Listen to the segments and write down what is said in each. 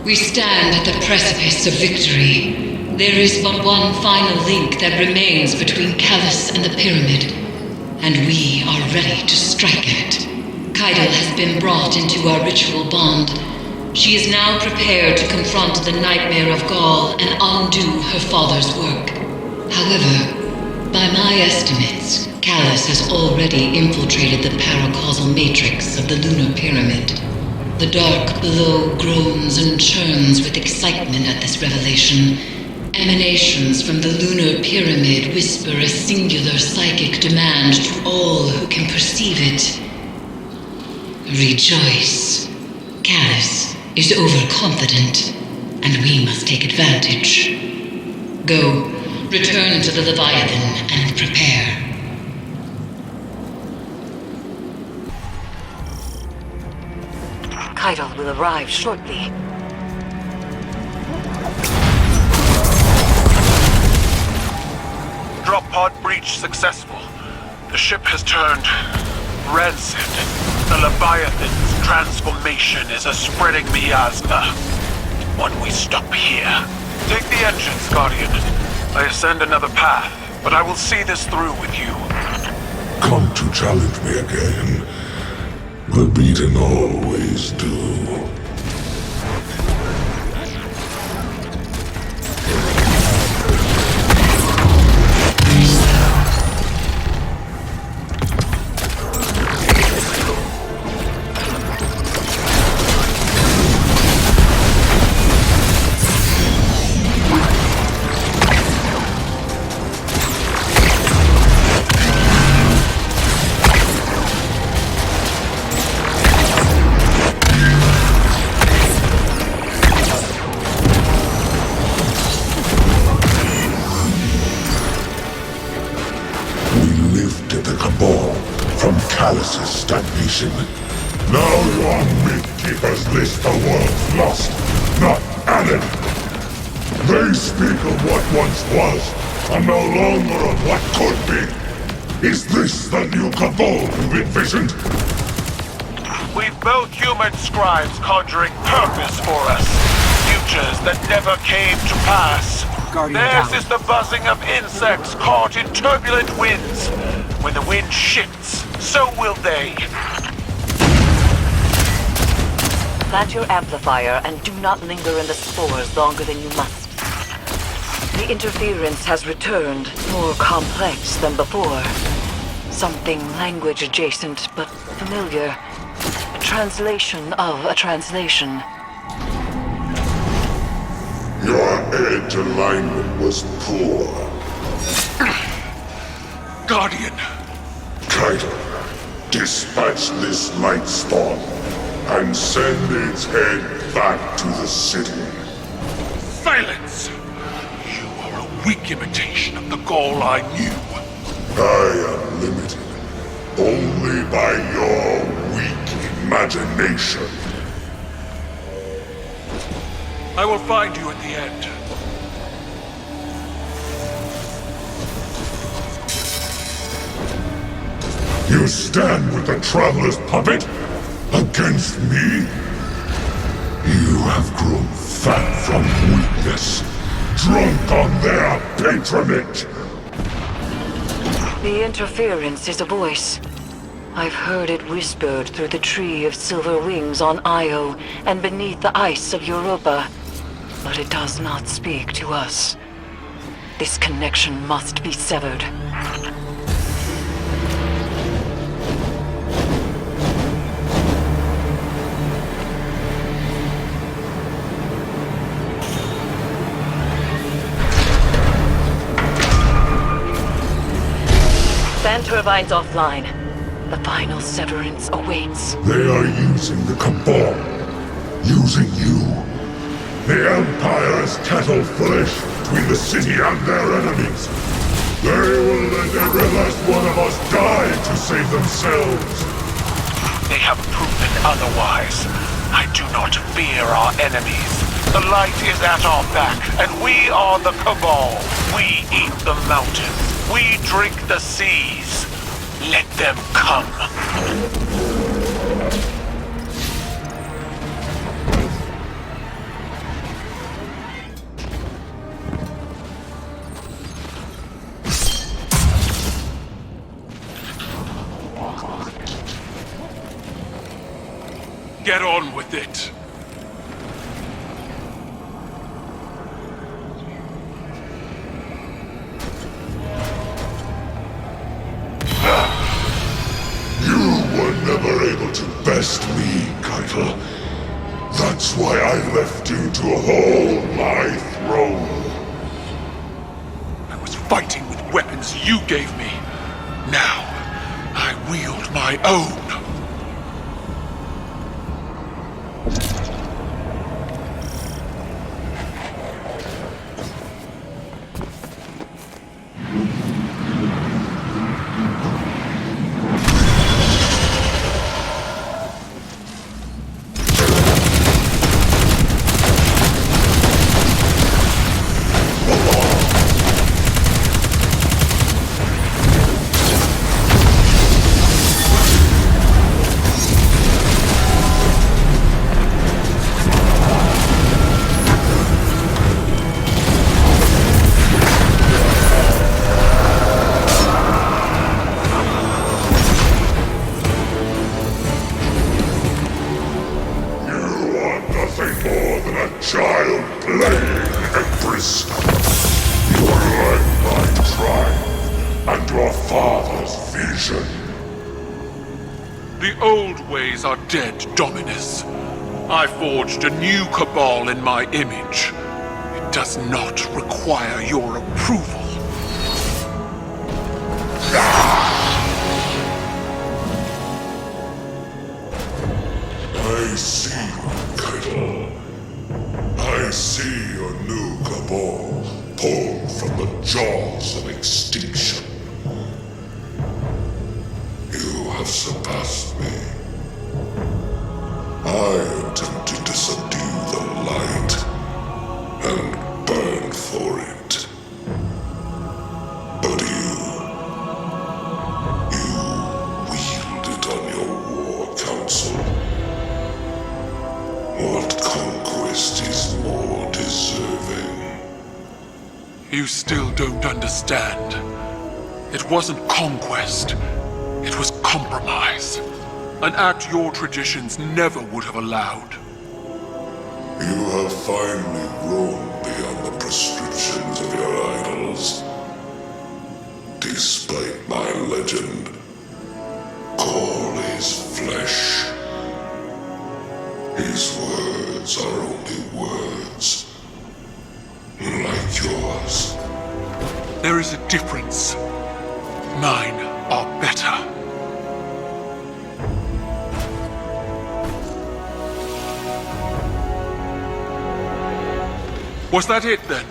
We stand at the precipice of victory. There is but one final link that remains between Callus and the Pyramid, and we are ready to strike it. Kaido has been brought into our ritual bond. She is now prepared to confront the nightmare of Gaul and undo her father's work. However, by my estimates, Callus has already infiltrated the paracausal matrix of the lunar pyramid. The dark below groans and churns with excitement at this revelation. Emanations from the lunar pyramid whisper a singular psychic demand to all who can perceive it. Rejoice. Callus is overconfident, and we must take advantage. Go, return to the Leviathan and prepare. Kaido will arrive shortly. Drop pod breach successful. The ship has turned rancid. The Leviathan's transformation is a spreading miasma. When we stop here, take the engines, Guardian. I ascend another path, but I will see this through with you. Come to challenge me again. The beaten always do. Callus's stagnation. Now your Myth-Keepers list the world's lost, not added. They speak of what once was, and no longer of what could be. Is this the new cabal you've envisioned? We've both human scribes conjuring purpose for us. Futures that never came to pass. Theirs is the buzzing of insects caught in turbulent winds. When the wind shifts, so will they. Plant your amplifier and do not linger in the spores longer than you must. The interference has returned, more complex than before. Something language adjacent, but familiar. A translation of a translation. Your edge alignment was poor. Guardian. Kaido, dispatch this light storm and send its head back to the city. Silence! You are a weak imitation of the Gaul I knew. I am limited only by your weak imagination. I will find you at the end. You stand with the Traveler's puppet against me? You have grown fat from weakness, drunk on their patronage. The interference is a voice. I've heard it whispered through the tree of silver wings on Io and beneath the ice of Europa. But it does not speak to us. This connection must be severed. Fan turbines offline. The final severance awaits. They are using the cabal. Using you. The Empire is cattle flesh between the city and their enemies. They will let every last one of us die to save themselves. They have proven otherwise. I do not fear our enemies. The light is at our back, and we are the cabal. We eat the mountains. We drink the seas. Let them come. get on with it. You were never able to best me, Keitel. That's why I left you to hold my throne. I was fighting with weapons you gave me. Now, I wield my own. Child playing, Empress. You are led by triumph and your father's vision. The old ways are dead, Dominus. I forged a new cabal in my image. It does not require your approval. I see you, Keitel. I see your new cabal pulled from the jaws of extinction. You have surpassed me. I attempted to subdue the light and burn for it. But you wield it on your war council. What conquest is more deserving? You still don't understand. It wasn't conquest. It was compromise. An act your traditions never would have allowed. You have finally grown beyond the prescriptions of your idols. Despite my legend, Gaul is flesh. His words are only words, like yours. There is a difference. Mine are better. Was that it, then?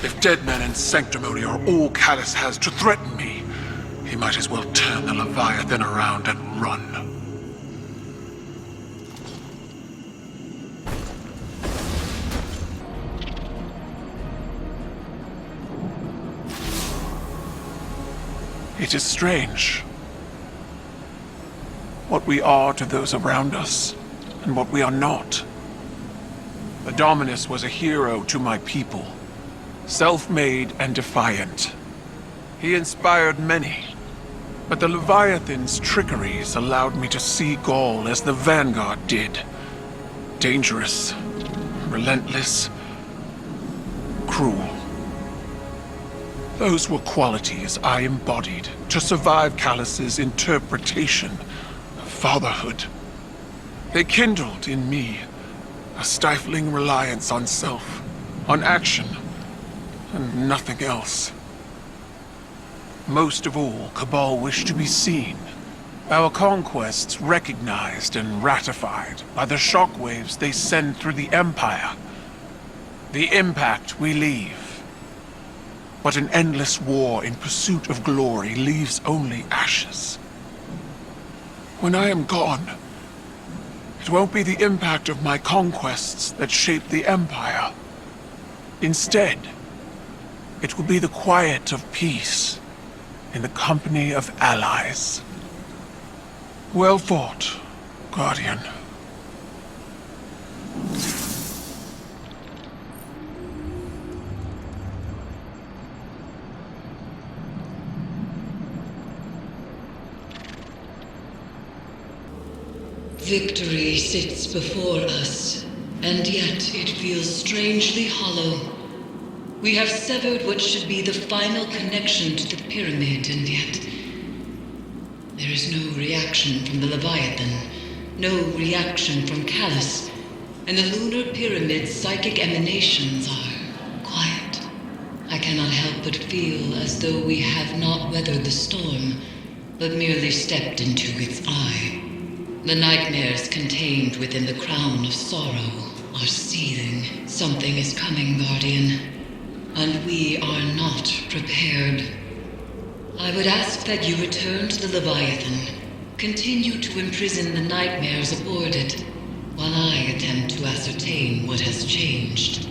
If dead men and sanctimony are all Callus has to threaten me, he might as well turn the Leviathan around and run. It is strange. What we are to those around us, and what we are not. The Dominus was a hero to my people, self-made and defiant. He inspired many, but the Leviathan's trickeries allowed me to see Gaul as the Vanguard did. Dangerous, relentless, cruel. Those were qualities I embodied to survive Callus's interpretation of fatherhood. They kindled in me a stifling reliance on self, on action, and nothing else. Most of all, Cabal wished to be seen. Our conquests recognized and ratified by the shockwaves they send through the Empire. The impact we leave. But an endless war in pursuit of glory leaves only ashes. When I am gone, it won't be the impact of my conquests that shape the Empire. Instead, it will be the quiet of peace in the company of allies. Well fought, Guardian. Victory sits before us, and yet it feels strangely hollow. We have severed what should be the final connection to the pyramid, and yet there is no reaction from the Leviathan, no reaction from Callus, and the lunar pyramid's psychic emanations are quiet. I cannot help but feel as though we have not weathered the storm, but merely stepped into its eye. The nightmares contained within the crown of sorrow are seething. Something is coming, Guardian, and we are not prepared. I would ask that you return to the Leviathan, continue to imprison the nightmares aboard it, while I attempt to ascertain what has changed.